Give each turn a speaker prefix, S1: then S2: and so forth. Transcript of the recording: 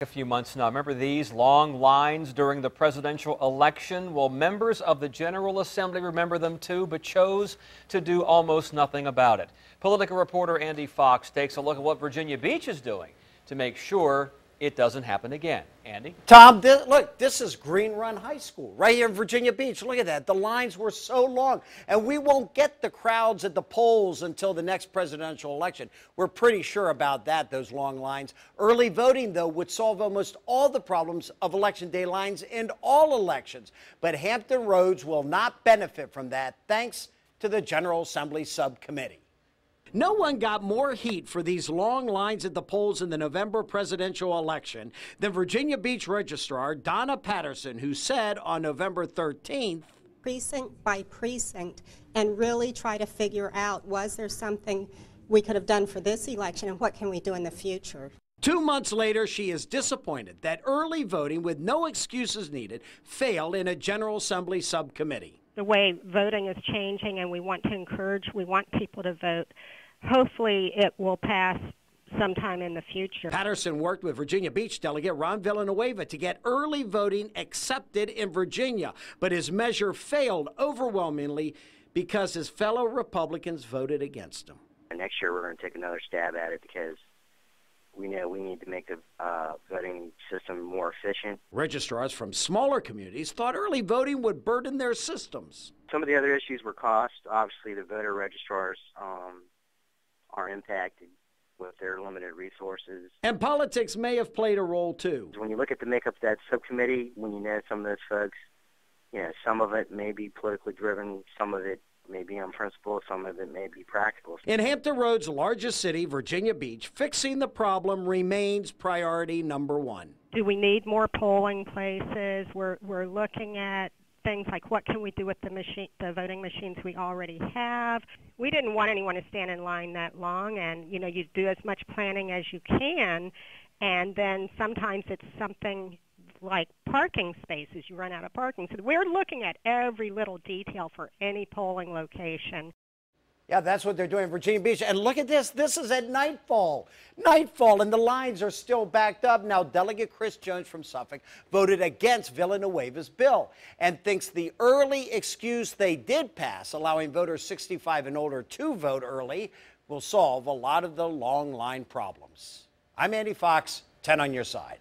S1: A few months now. Remember these long lines during the presidential election? Well, members of the General Assembly remember them too, but chose to do almost nothing about it. Political reporter Andy Fox takes a look at what Virginia Beach is doing to make sure it doesn't happen again. Andy?
S2: Tom, look, this is Green Run High School right here in Virginia Beach. Look at that. The lines were so long, and we won't get the crowds at the polls until the next presidential election. We're pretty sure about that, those long lines. Early voting, though, would solve almost all the problems of election day lines in all elections. But Hampton Roads will not benefit from that, thanks to the General Assembly subcommittee. No one got more heat for these long lines at the polls in the November presidential election than Virginia Beach Registrar Donna Patterson, who said on November 13th,
S3: precinct by precinct, and really try to figure out, was there something we could have done for this election and what can we do in the future?
S2: 2 months later, she is disappointed that early voting with no excuses needed failed in a General Assembly subcommittee.
S4: The way voting is changing, and we want people to vote. Hopefully it will pass sometime in the future.
S2: Patterson worked with Virginia Beach delegate Ron Villanueva to get early voting accepted in Virginia, but his measure failed overwhelmingly because his fellow Republicans voted against him.
S5: Next year we're going to take another stab at it because we know we need to make the voting system more efficient.
S2: Registrars from smaller communities thought early voting would burden their systems.
S5: Some of the other issues were cost. Obviously, the voter registrars are impacted with their limited resources.
S2: And politics may have played a role, too.
S5: When you look at the makeup of that subcommittee, when you know some of those folks, some of it may be politically driven, some of it may be on principle, some of it may be practical.
S2: In Hampton Roads' largest city, Virginia Beach, fixing the problem remains priority number one.
S4: Do we need more polling places? We're looking at things like what can we do with the voting machines we already have. We didn't want anyone to stand in line that long, and you do as much planning as you can, and then sometimes it's something like parking spaces. You run out of parking. So we're looking at every little detail for any polling location.
S2: Yeah, that's what they're doing in Virginia Beach. And look at this. This is at nightfall. Nightfall, and the lines are still backed up. Now, Delegate Chris Jones from Suffolk voted against Villanueva's bill and thinks the early excuse they did pass, allowing voters 65 and older to vote early, will solve a lot of the long line problems. I'm Andy Fox, 10 on your side.